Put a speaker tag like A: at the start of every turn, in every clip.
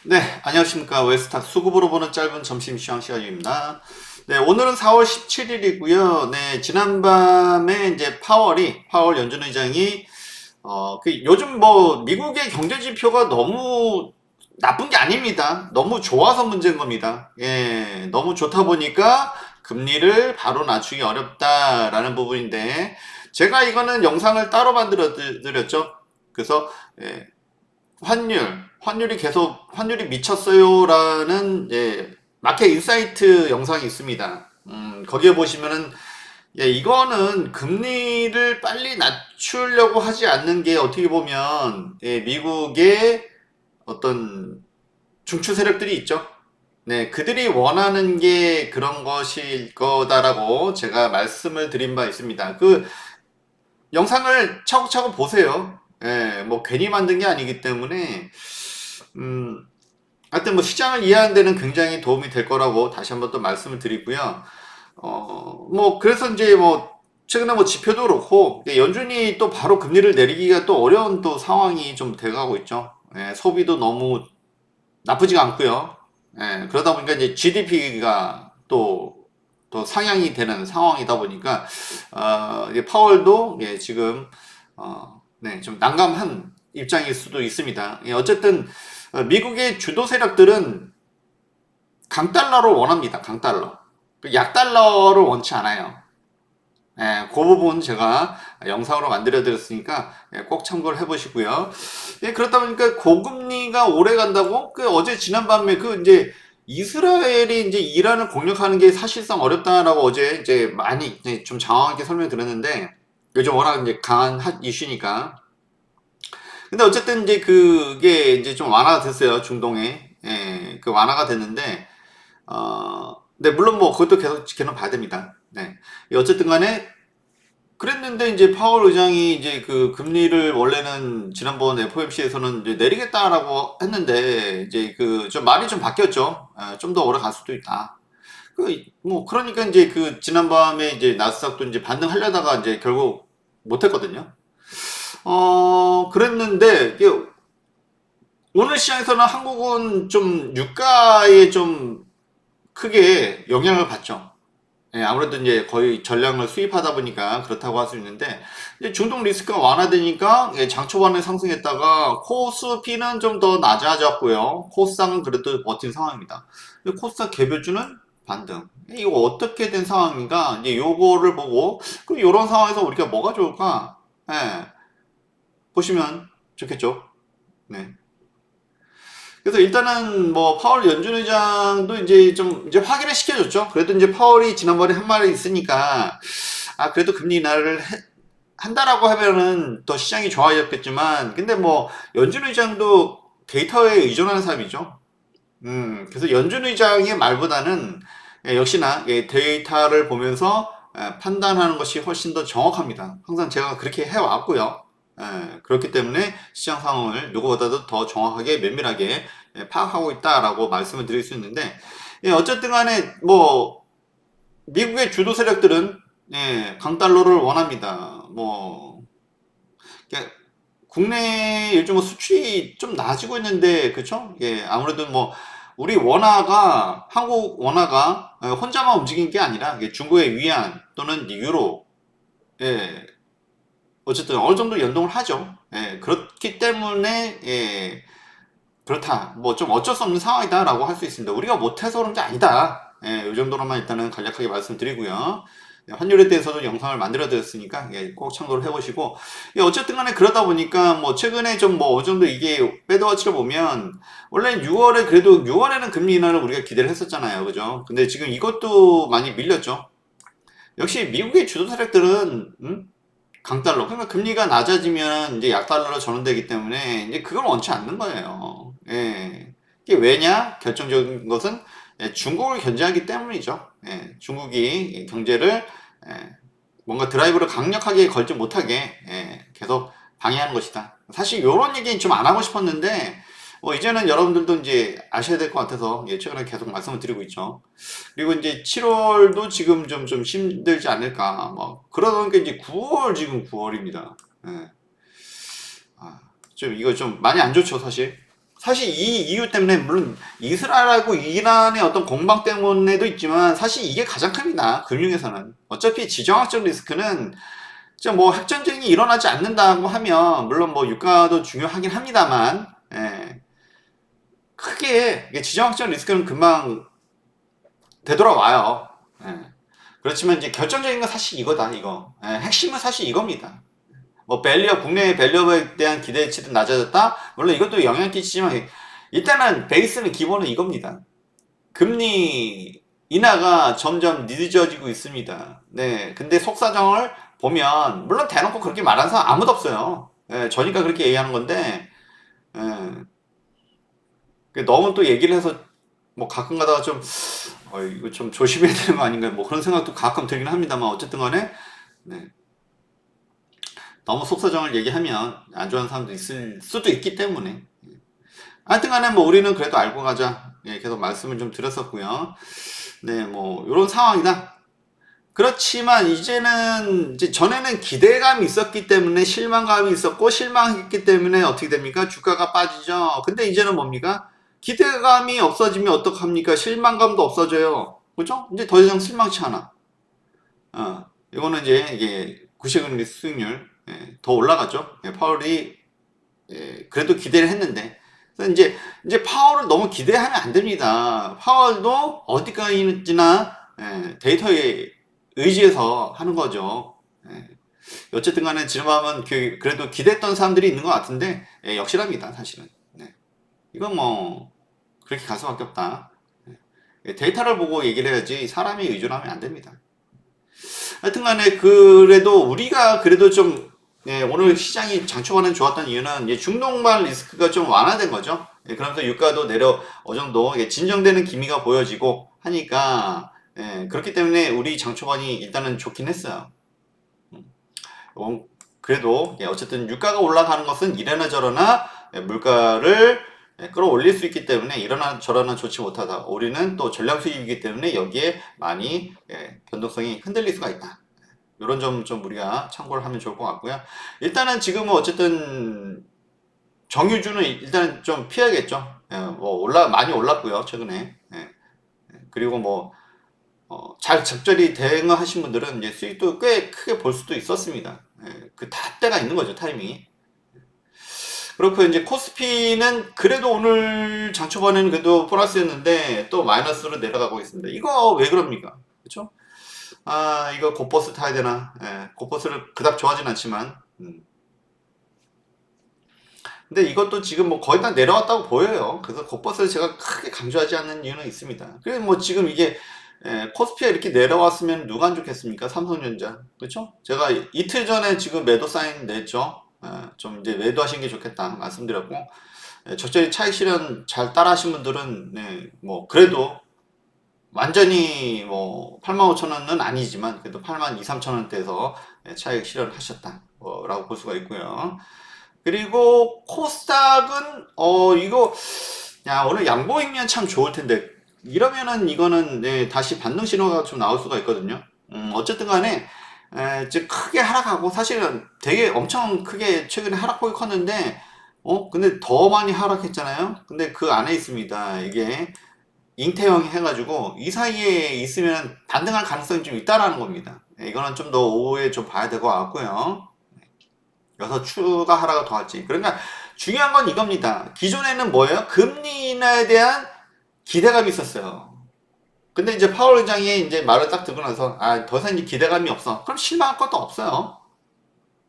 A: 네, 안녕하십니까. 웨스탁 수급으로 보는 짧은 점심 시황 시간입니다. 네, 오늘은 4월 17일이고요. 네, 지난밤에 이제 파월 연준 의장이, 요즘 뭐, 미국의 경제 지표가 너무 나쁜 게 아닙니다. 너무 좋아서 문제인 겁니다. 예, 너무 좋다 보니까 금리를 바로 낮추기 어렵다라는 부분인데, 제가 이거는 영상을 따로 만들어 드렸죠. 그래서, 예, 환율이 미쳤어요라는 마켓 인사이트 영상이 있습니다. 거기에 보시면은 이거는 금리를 빨리 낮추려고 하지 않는 게 어떻게 보면 미국의 어떤 중추 세력들이 있죠. 네, 그들이 원하는 게 그런 것일 거다라고 제가 말씀을 드린 바 있습니다. 그 영상을 차곡차곡 보세요. 예, 뭐 괜히 만든 게 아니기 때문에 음, 하여튼 뭐 시장을 이해하는 데는 굉장히 도움이 될 거라고 다시 한번 또 말씀을 드리고요. 뭐 그래서 이제 뭐 최근에 뭐 지표도 그렇고 연준이 또 바로 금리를 내리기가 또 어려운 또 상황이 좀 돼가고 있죠. 예, 소비도 너무 나쁘지가 않고요. 예, 그러다 보니까 이제 GDP가 또 상향이 되는 상황이다 보니까 이제 파월도 지금 네, 좀 난감한 입장일 수도 있습니다. 어쨌든 미국의 주도 세력들은 강달러를 원합니다. 강달러. 약달러를 원치 않아요. 그 부분 제가 영상으로 만들어 드렸으니까 꼭 참고를 해보시고요. 그렇다 보니까 고금리가 오래 간다고? 어제 지난밤에 이제 이스라엘이 이제 이란을 공격하는 게 사실상 어렵다라고 어제 이제 많이 이제 좀 장황하게 설명드렸는데 요즘 워낙 이제 강한 이슈니까. 근데 어쨌든 이제 그게 이제 좀 완화가 됐어요. 중동에. 그 완화가 됐는데 네, 물론 뭐 그것도 계속 지켜는 봐야 됩니다. 네. 어쨌든 간에 그랬는데 이제 파월 의장이 이제 그 금리를 원래는 지난번 FOMC에서는 이제 내리겠다라고 했는데 이제 그 좀 말이 좀 바뀌었죠. 좀 더 오래 갈 수도 있다. 뭐 그러니까 이제 그 지난밤에 이제 나스닥도 이제 반등하려다가 이제 결국 못했거든요. 그랬는데 오늘 시장에서는 한국은 좀 유가에 좀 크게 영향을 받죠. 아무래도 이제 거의 전량을 수입하다 보니까 그렇다고 할 수 있는데 이제 중동 리스크가 완화되니까 장 초반에 상승했다가 코스피는 좀 더 낮아졌고요. 코스닥은 그래도 버틴 상황입니다. 코스닥 개별주는 반등. 이거 어떻게 된 상황인가? 이제 요거를 보고 그럼 이런 상황에서 우리가 뭐가 좋을까? 보시면 좋겠죠. 네. 그래서 일단은 뭐 파월 연준 의장도 이제 좀 이제 확인을 시켜줬죠. 그래도 이제 파월이 지난번에 한 말이 있으니까 그래도 금리 인하를 한다라고 하면은 더 시장이 좋아졌겠지만 근데 뭐 연준 의장도 데이터에 의존하는 사람이죠. 그래서 연준 의장의 말보다는 역시나 데이터를 보면서 판단하는 것이 훨씬 더 정확합니다. 항상 제가 그렇게 해왔고요. 그렇기 때문에 시장 상황을 누구보다도 더 정확하게 면밀하게 파악하고 있다라고 말씀을 드릴 수 있는데 어쨌든 간에 뭐 미국의 주도 세력들은 강달러를 원합니다. 뭐 그러니까 국내 요즘 뭐 수출이 좀 나아지고 있는데 그쵸? 아무래도 뭐 우리 원화가 한국 원화가 혼자만 움직이는 게 아니라 중국의 위안 또는 유로 어쨌든 어느 정도 연동을 하죠. 그렇기 때문에 그렇다. 뭐 좀 어쩔 수 없는 상황이다라고 할 수 있습니다. 우리가 못해서 그런 게 아니다. 이 정도로만 일단은 간략하게 말씀드리고요. 환율에 대해서도 영상을 만들어 드렸으니까 꼭 참고를 해보시고 어쨌든 간에 그러다 보니까 뭐 최근에 좀 뭐 어느 정도 이게 배드워치를 보면 원래 6월에 그래도 6월에는 금리 인하를 우리가 기대를 했었잖아요. 그죠? 근데 지금 이것도 많이 밀렸죠. 역시 미국의 주도 세력들은 강달러. 그러니까 금리가 낮아지면 이제 약달러로 전환되기 때문에 이제 그걸 원치 않는 거예요. 이게 왜냐? 결정적인 것은 중국을 견제하기 때문이죠. 중국이 경제를 뭔가 드라이브를 강력하게 걸지 못하게 계속 방해하는 것이다. 사실 이런 얘기는 좀 안 하고 싶었는데 이제는 여러분들도 이제 아셔야 될 것 같아서 최근에 계속 말씀을 드리고 있죠. 그리고 이제 7월도 지금 좀 힘들지 않을까. 뭐, 그러다 보니까 이제 9월 지금 9월입니다. 좀 이거 좀 많이 안 좋죠, 사실. 사실 이 이유 때문에 물론 이스라엘하고 이란의 어떤 공방 때문에도 있지만 사실 이게 가장 큽니다. 금융에서는 어차피 지정학적 리스크는 진짜 뭐 핵전쟁이 일어나지 않는다고 하면 물론 뭐 유가도 중요하긴 합니다만 예, 크게 이게 지정학적 리스크는 금방 되돌아와요. 예. 그렇지만 이제 결정적인 건 사실 이거다 이거 예, 핵심은 사실 이겁니다. 뭐 밸류업 국내 밸류업에 대한 기대치도 낮아졌다. 물론 이것도 영향 끼치지만 일단은 베이스는 기본은 이겁니다. 금리 인하가 점점 늦어지고 있습니다. 네, 근데 속사정을 보면 물론 대놓고 그렇게 말하는 사람 아무도 없어요. 예, 저니까 그렇게 얘기하는 건데 너무 또 얘기를 해서 뭐 가끔 가다가 좀 이거 좀 조심해야 되는 거 아닌가 뭐 그런 생각도 가끔 들긴 합니다만 어쨌든 간에 네, 너무 속사정을 얘기하면 안 좋아하는 사람도 있을 수도 있기 때문에 하여튼 간에 뭐 우리는 그래도 알고 가자 예, 계속 말씀을 좀 드렸었고요. 네, 뭐 이런 상황이다. 그렇지만 이제는 이제 전에는 기대감이 있었기 때문에 실망감이 있었고 실망했기 때문에 어떻게 됩니까? 주가가 빠지죠. 근데 이제는 뭡니까? 기대감이 없어지면 어떡합니까? 실망감도 없어져요. 그죠? 이제 더 이상 실망치 않아. 이거는 이제 이게 구시금리 수익률 더 올라가죠. 파월이 그래도 기대를 했는데 그래서 이제 파월을 너무 기대하면 안 됩니다. 파월도 어디까지나 데이터에 의지해서 하는 거죠. 어쨌든 간에 지금하면 그래도 기대했던 사람들이 있는 것 같은데 역실합니다 사실은. 이건 뭐 그렇게 갈 수밖에 없다. 데이터를 보고 얘기를 해야지 사람이 의존하면 안 됩니다. 하여튼 간에 그래도 우리가 그래도 좀 오늘 시장이 장초반에 좋았던 이유는 중동발 리스크가 좀 완화된 거죠. 그러면서 유가도 내려 어느 정도 진정되는 기미가 보여지고 하니까 그렇기 때문에 우리 장초반이 일단은 좋긴 했어요. 그래도 어쨌든 유가가 올라가는 것은 이래나 저래나 물가를 끌어올릴 수 있기 때문에 이러나 저러나 좋지 못하다. 우리는 또 전량 수익이기 때문에 여기에 많이 변동성이 흔들릴 수가 있다. 이런 점 좀 우리가 참고를 하면 좋을 것 같고요. 일단은 지금은 어쨌든 정유주는 일단 좀 피해야겠죠. 뭐 많이 올랐고요 최근에. 그리고 뭐 잘 적절히 대응하신 분들은 이제 수익도 꽤 크게 볼 수도 있었습니다. 그 다 때가 있는 거죠 타이밍이. 그렇고 이제 코스피는 그래도 오늘 장초반에는 그래도 플러스였는데 또 마이너스로 내려가고 있습니다. 이거 왜 그럽니까? 그렇죠? 이거 곧버스 타야 되나? 곧버스를 그닥 좋아하진 않지만 근데 이것도 지금 뭐 거의 다 내려왔다고 보여요. 그래서 곧버스를 제가 크게 강조하지 않는 이유는 있습니다. 그래서 뭐 지금 이게 코스피가 이렇게 내려왔으면 누가 안 좋겠습니까? 삼성전자. 그렇죠? 제가 이틀 전에 지금 매도 사인 냈죠. 좀 이제 매도하시는 게 좋겠다 말씀드렸고 적절히 차익 실현 잘 따라 하신 분들은 뭐 그래도 완전히 뭐 85,000원은 아니지만 그래도 82,000~83,000원대에서 차익 실현하셨다 라고 볼 수가 있고요. 그리고 코스닥은 이거 오늘 양보이면 참 좋을 텐데 이러면은 이거는 다시 반등 신호가 좀 나올 수가 있거든요. 어쨌든 간에 즉 크게 하락하고 사실은 되게 엄청 크게 최근에 하락폭이 컸는데 근데 더 많이 하락했잖아요. 근데 그 안에 있습니다. 이게 잉태형 해가지고 이 사이에 있으면 반등할 가능성이 좀 있다라는 겁니다. 이거는 좀 더 오후에 좀 봐야 될 것 같고요. 여기서 추가 하락을 더 할지. 그러니까 중요한 건 이겁니다. 기존에는 뭐예요? 금리 인하에 대한 기대감이 있었어요. 근데 이제 파월 의장이 이제 말을 딱 듣고 나서 더 이상 이제 기대감이 없어. 그럼 실망할 것도 없어요.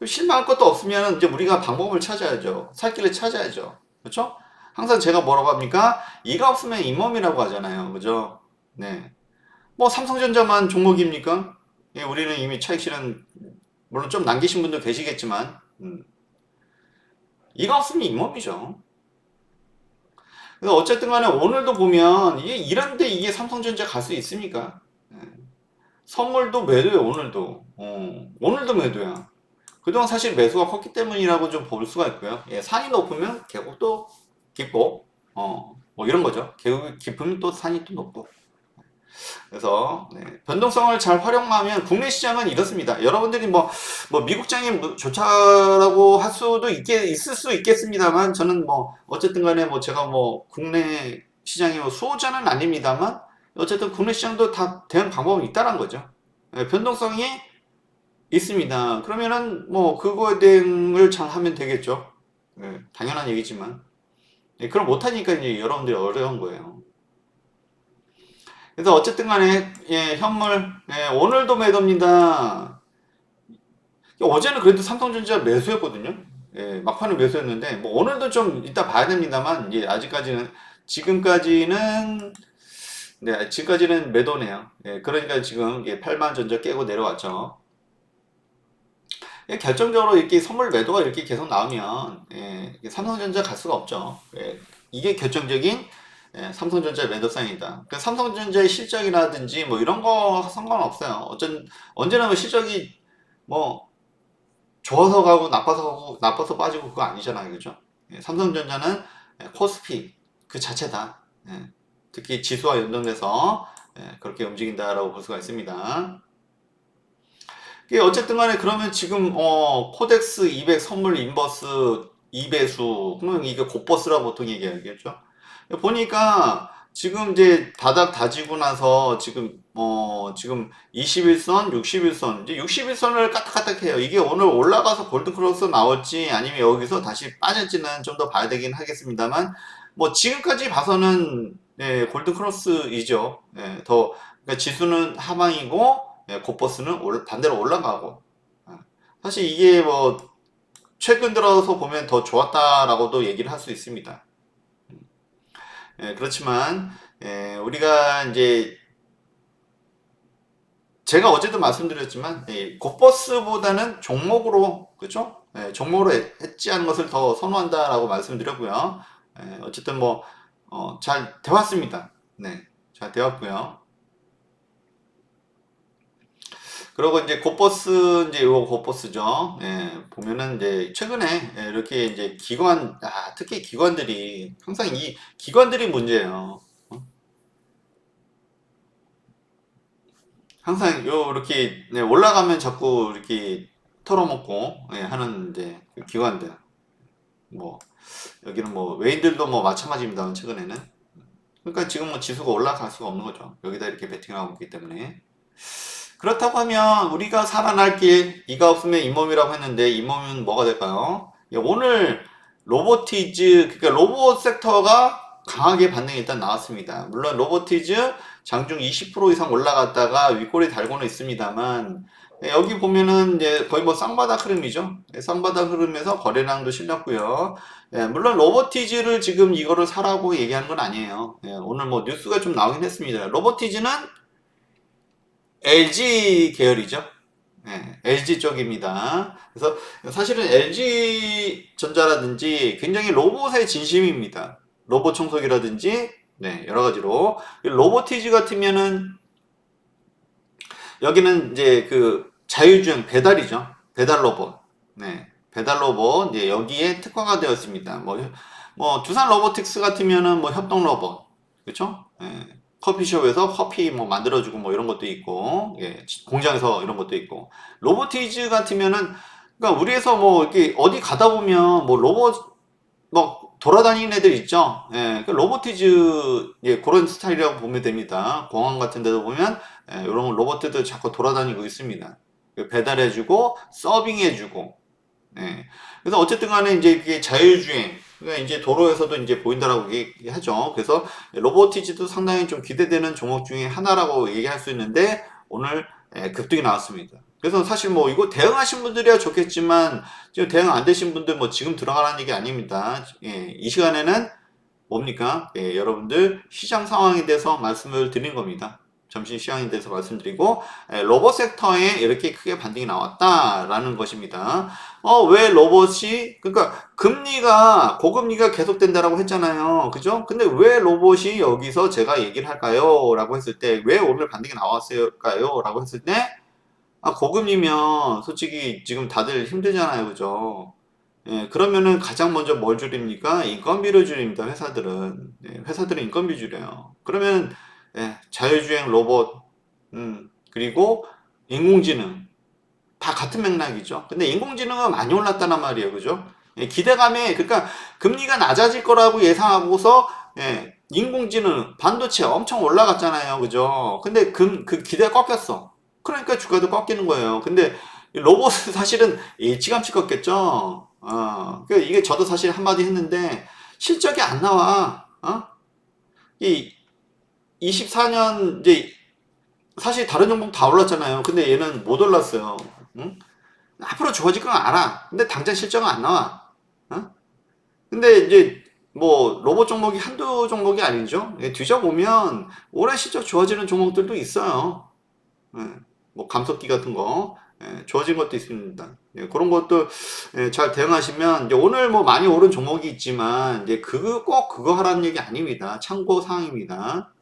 A: 실망할 것도 없으면 이제 우리가 방법을 찾아야죠. 살 길을 찾아야죠. 그렇죠? 항상 제가 뭐라고 합니까? 이가 없으면 잇몸이라고 하잖아요. 그죠? 네. 뭐 삼성전자만 종목입니까? 우리는 이미 차익 실현 물론 좀 남기신 분도 계시겠지만 이가 없으면 잇몸이죠. 그래서 어쨌든 간에 오늘도 보면 이게 이런데 이게 삼성전자 갈 수 있습니까? 선물도 매도야 오늘도. 오늘도 매도야. 그동안 사실 매수가 컸기 때문이라고 좀 볼 수가 있고요. 산이 높으면 계곡도 깊고 뭐 이런 거죠. 계곡이 깊으면 또 산이 또 높고. 그래서 변동성을 잘 활용하면 국내 시장은 이렇습니다. 여러분들이 뭐 미국장이 좋다라고 할 수도 있을 수 있겠습니다만 저는 뭐 어쨌든 간에 뭐 제가 뭐 국내 시장의 뭐 수호자는 아닙니다만 어쨌든 국내 시장도 다 대응 방법이 있다는 거죠. 변동성이 있습니다. 그러면은 뭐 그거에 대응을 잘 하면 되겠죠. 당연한 얘기지만 그럼 못하니까 이제 여러분들이 어려운 거예요. 그래서 어쨌든 간에 현물 오늘도 매도입니다. 어제는 그래도 삼성전자 매수였거든요. 막판에 매수했는데 뭐 오늘도 좀 이따 봐야 됩니다만 아직까지는 지금까지는 지금까지는 매도네요. 그러니까 지금 8만 전자 깨고 내려왔죠. 결정적으로 이렇게 선물 매도가 이렇게 계속 나오면 삼성전자 갈 수가 없죠. 이게 결정적인 삼성전자 매도 사인이다. 그러니까 삼성전자의 실적이라든지 뭐 이런 거 상관없어요. 언제나 뭐 실적이 뭐 좋아서 가고 나빠서 빠지고 그거 아니잖아요. 그죠? 삼성전자는 코스피 그 자체다. 특히 지수와 연동돼서 그렇게 움직인다라고 볼 수가 있습니다. 어쨌든 간에 그러면 지금 코덱스 200 선물 인버스 2배수 그러면 이게 곧버스라고 보통 얘기하겠죠. 보니까 지금 이제 바닥 다지고 나서 지금 21선, 61선 이제 61선을 까딱까딱해요. 이게 오늘 올라가서 골든크로스 나올지 아니면 여기서 다시 빠질지는 좀 더 봐야 되긴 하겠습니다만 뭐 지금까지 봐서는 골든크로스이죠. 그러니까 지수는 하방이고 곧버스는 반대로 올라가고 사실 이게 뭐 최근 들어서 보면 더 좋았다라고도 얘기를 할 수 있습니다. 그렇지만 우리가 이제 제가 어제도 말씀드렸지만 곧버스보다는 종목으로 그죠? 종목으로 했지하는 것을 더 선호한다라고 말씀드렸고요. 어쨌든 뭐 잘 되었습니다. 잘 되었고요. 그리고 이제 곧버스 이제 요 곧버스죠. 보면은 이제 최근에 이렇게 이제 특히 기관들이 항상 이 기관들이 문제예요. 항상 이렇게 올라가면 자꾸 이렇게 털어먹고 하는 이제 그 기관들. 뭐 여기는 뭐 외인들도 뭐 마찬가지입니다. 최근에는. 그러니까 지금 뭐 지수가 올라갈 수가 없는 거죠. 여기다 이렇게 베팅하고 있기 때문에. 그렇다고 하면 우리가 살아날 길 이가 없으면 잇몸이라고 했는데 잇몸은 뭐가 될까요? 오늘 로보티즈 그러니까 로봇 섹터가 강하게 반등이 일단 나왔습니다. 물론 로보티즈 장중 20% 이상 올라갔다가 윗골이 달고는 있습니다만 여기 보면은 이제 거의 뭐 쌍바닥 흐름이죠. 쌍바닥 흐름에서 거래량도 실렸고요. 물론 로보티즈를 지금 이거를 사라고 얘기하는 건 아니에요. 오늘 뭐 뉴스가 좀 나오긴 했습니다. 로보티즈는 LG 계열이죠. LG 쪽입니다. 그래서 사실은 LG 전자라든지 굉장히 로봇의 진심입니다. 로봇 청소기라든지 여러 가지로 로보티즈 같으면은 여기는 이제 그 자율주행 배달이죠. 배달 로봇. 배달 로봇 이제 여기에 특화가 되었습니다. 뭐 두산 로보틱스 같으면은 뭐 협동 로봇. 그렇죠? 커피숍에서 커피 뭐 만들어주고 뭐 이런 것도 있고, 공장에서 이런 것도 있고, 로보티즈 같으면은, 그러니까 우리에서 뭐 이렇게 어디 가다 보면 뭐 로봇, 뭐 돌아다니는 애들 있죠? 그 로보티즈, 그런 스타일이라고 보면 됩니다. 공항 같은 데도 보면, 이런 로봇들 자꾸 돌아다니고 있습니다. 배달해주고, 서빙해주고, 그래서 어쨌든 간에 이제 이게 자율주행, 그러니까 이제 도로에서도 이제 보인다라고 얘기하죠. 그래서 로보티지도 상당히 좀 기대되는 종목 중에 하나라고 얘기할 수 있는데 오늘 급등이 나왔습니다. 그래서 사실 뭐 이거 대응하신 분들이야 좋겠지만 지금 대응 안 되신 분들 뭐 지금 들어가라는 얘기 아닙니다. 이 시간에는 뭡니까? 여러분들 시장 상황에 대해서 말씀을 드린 겁니다. 점심시간에 대해서 말씀드리고 로봇 섹터에 이렇게 크게 반등이 나왔다라는 것입니다. 왜 로봇이 그러니까 고금리가 계속된다라고 했잖아요. 그죠? 근데 왜 로봇이 여기서 제가 얘기를 할까요? 라고 했을 때 왜 오늘 반등이 나왔을까요? 라고 했을 때 고금리면 솔직히 지금 다들 힘들잖아요. 그죠? 그러면은 가장 먼저 뭘 줄입니까? 인건비를 줄입니다. 회사들은 인건비 줄여요. 그러면 예, 자율주행 로봇, 그리고 인공지능 다 같은 맥락이죠. 근데 인공지능은 많이 올랐다는 말이에요, 그죠? 예, 기대감에 그러니까 금리가 낮아질 거라고 예상하고서 예, 인공지능, 반도체 엄청 올라갔잖아요, 그죠? 근데 그 기대가 꺾였어. 그러니까 주가도 꺾이는 거예요. 근데 로봇은 사실은 일찌감치 꺾였죠. 그러니까 이게 저도 사실 한마디 했는데 실적이 안 나와. 이 24년 이제 사실 다른 종목 다 올랐잖아요. 근데 얘는 못 올랐어요. 응? 앞으로 좋아질 건 알아. 근데 당장 실적은 안 나와. 어? 근데 이제 뭐 로봇 종목이 한두 종목이 아니죠. 예, 뒤져보면 올해 실적 좋아지는 종목들도 있어요. 예, 뭐 감속기 같은 거 좋아진 것도 있습니다. 예, 그런 것도 잘 대응하시면 이제 오늘 뭐 많이 오른 종목이 있지만 이제 그거 꼭 그거 하라는 얘기 아닙니다. 참고 사항입니다.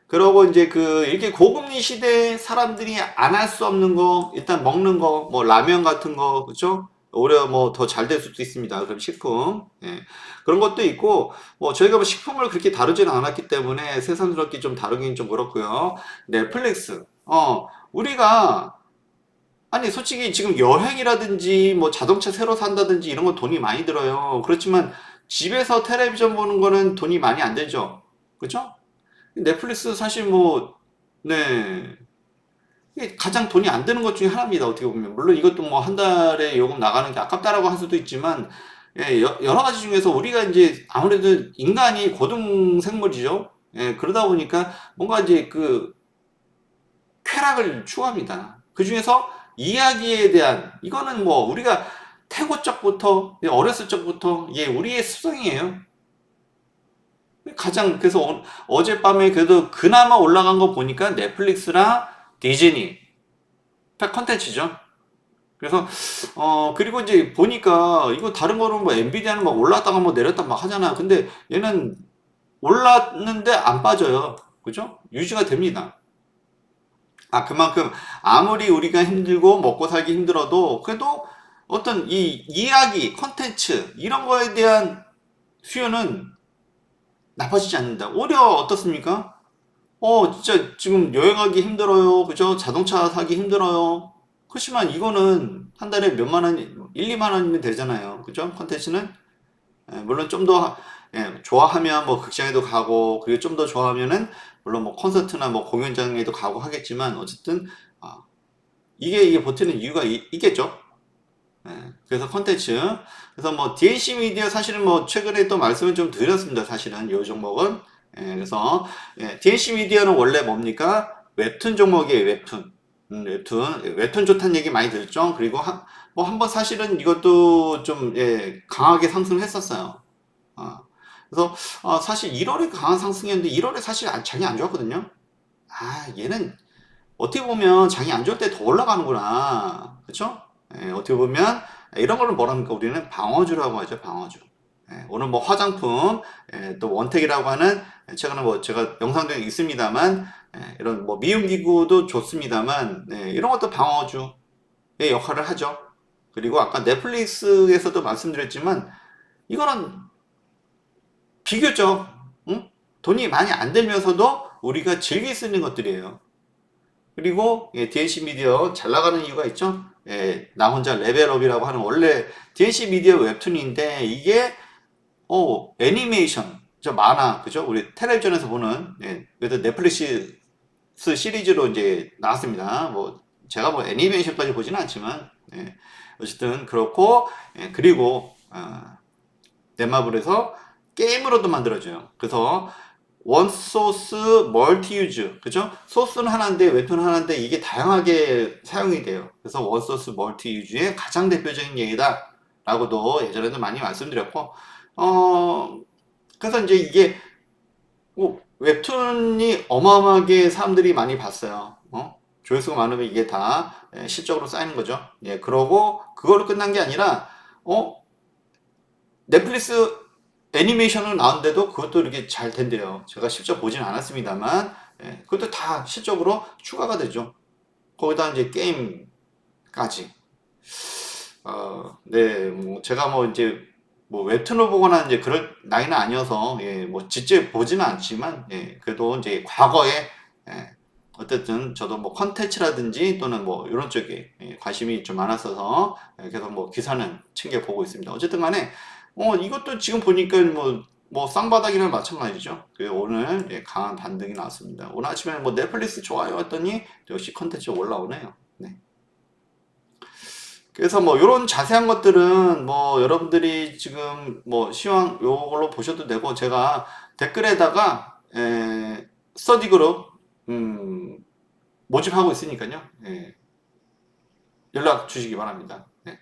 A: 그러고 이제 그 이렇게 고금리 시대에 사람들이 안 할 수 없는 거 일단 먹는 거 뭐 라면 같은 거 그죠? 오히려 뭐 더 잘 될 수도 있습니다. 그럼 식품 그런 것도 있고 뭐 저희가 뭐 식품을 그렇게 다루지는 않았기 때문에 세상스럽게 좀 다루긴 좀 그렇고요. 넷플릭스 우리가 아니 솔직히 지금 여행이라든지 뭐 자동차 새로 산다든지 이런 건 돈이 많이 들어요. 그렇지만 집에서 텔레비전 보는 거는 돈이 많이 안 들죠. 그죠? 넷플릭스 사실 뭐, 네. 이게 가장 돈이 안 드는 것 중에 하나입니다. 어떻게 보면. 물론 이것도 뭐 한 달에 요금 나가는 게 아깝다라고 할 수도 있지만, 예, 여러 가지 중에서 우리가 이제 아무래도 인간이 고등 생물이죠. 예, 그러다 보니까 뭔가 이제 그 쾌락을 추구합니다. 그 중에서 이야기에 대한, 이거는 뭐 우리가 태고 적부터, 어렸을 적부터, 예, 우리의 습성이에요. 가장 그래서 어젯밤에 그래도 그나마 올라간 거 보니까 넷플릭스랑 디즈니 컨텐츠죠. 그래서 그리고 이제 보니까 이거 다른 거는 뭐 엔비디아는 막 올랐다가 뭐 내렸다 막 하잖아. 근데 얘는 올랐는데 안 빠져요. 그죠? 유지가 됩니다. 그만큼 아무리 우리가 힘들고 먹고 살기 힘들어도 그래도 어떤 이 이야기, 컨텐츠 이런 거에 대한 수요는 나빠지지 않는다. 오히려 어떻습니까? 진짜 지금 여행하기 힘들어요. 그죠? 자동차 사기 힘들어요. 그렇지만 이거는 한 달에 몇만 원, 1, 2만 원이면 되잖아요. 그죠? 컨텐츠는? 물론 좀 더, 좋아하면 뭐 극장에도 가고, 그리고 좀 더 좋아하면은, 물론 뭐 콘서트나 뭐 공연장에도 가고 하겠지만, 어쨌든, 아, 이게 버티는 이유가 있겠죠? 그래서 컨텐츠. 그래서 뭐 DNC 미디어 사실은 뭐 최근에 또 말씀을 좀 드렸습니다. 사실은 이 종목은. 그래서 DNC 미디어는 원래 뭡니까? 웹툰 종목이에요. 웹툰. 웹툰 좋다는 얘기 많이 들었죠. 그리고 뭐 한번 사실은 이것도 좀 강하게 상승을 했었어요. 아, 그래서 사실 1월에 강한 상승이었는데 1월에 사실 장이 안 좋았거든요. 얘는 어떻게 보면 장이 안 좋을 때 더 올라가는구나. 그쵸? 어떻게 보면 이런 거를 뭐랍니까? 우리는 방어주라고 하죠. 방어주. 오늘 뭐 화장품, 또 원택이라고 하는 최근에 뭐 제가 영상도 있습니다만 이런 뭐 미용 기구도 좋습니다만 이런 것도 방어주의 역할을 하죠. 그리고 아까 넷플릭스에서도 말씀드렸지만 이거는 비교적 돈이 많이 안 들면서도 우리가 즐길 수 있는 것들이에요. 그리고 DNC 미디어 잘 나가는 이유가 있죠. 나 혼자 레벨업이라고 하는 원래 DNC 미디어 웹툰인데 이게 애니메이션, 저 만화, 그죠? 우리 텔레비전에서 보는 그래도 넷플릭스 시리즈로 이제 나왔습니다. 뭐 제가 뭐 애니메이션까지 보지는 않지만 어쨌든 그렇고 그리고 넷마블에서 게임으로도 만들어져요. 그래서 원소스 멀티 유즈 그죠? 소스는 하나인데 웹툰 하나인데 이게 다양하게 사용이 돼요. 그래서 원소스 멀티 유즈의 가장 대표적인 예이다 라고도 예전에도 많이 말씀드렸고 그래서 이제 이게 뭐 웹툰이 어마어마하게 사람들이 많이 봤어요. 조회수가 많으면 이게 다 실적으로 쌓이는 거죠. 그러고 그걸로 끝난 게 아니라 넷플릭스 애니메이션으로 나왔는데도 그것도 이렇게 잘 된대요. 제가 직접 보진 않았습니다만, 그것도 다 실적으로 추가가 되죠. 거기다 이제 게임까지. 네, 뭐 제가 뭐 이제 뭐 웹툰을 보거나 이제 그럴 나이는 아니어서 뭐 직접 보지는 않지만 그래도 이제 과거에 어쨌든 저도 뭐 컨텐츠라든지 또는 뭐 이런 쪽에 관심이 좀 많았어서 계속 뭐 기사는 챙겨 보고 있습니다. 어쨌든 간에 이것도 지금 보니까 뭐 쌍바닥이랑 마찬가지죠. 오늘 강한 반등이 나왔습니다. 오늘 아침에 뭐 넷플릭스 좋아요 했더니 역시 컨텐츠 올라오네요. 네. 그래서 뭐 이런 자세한 것들은 뭐 여러분들이 지금 뭐 시황 요걸로 보셔도 되고 제가 댓글에다가 스터디 그룹 모집하고 있으니까요. 연락 주시기 바랍니다. 네.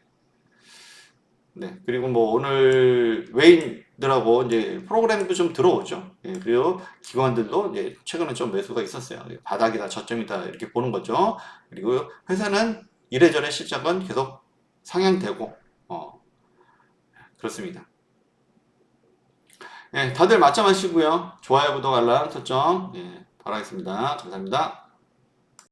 A: 네. 그리고 뭐 오늘 외인들하고 이제 프로그램도 좀 들어오죠. 그리고 기관들도 이제 최근에 좀 매수가 있었어요. 바닥이다, 저점이다 이렇게 보는 거죠. 그리고 회사는 이래저래 실적은 계속 상향되고 그렇습니다. 다들 맞점하시고요. 좋아요, 구독, 알람 설정 바라겠습니다. 감사합니다.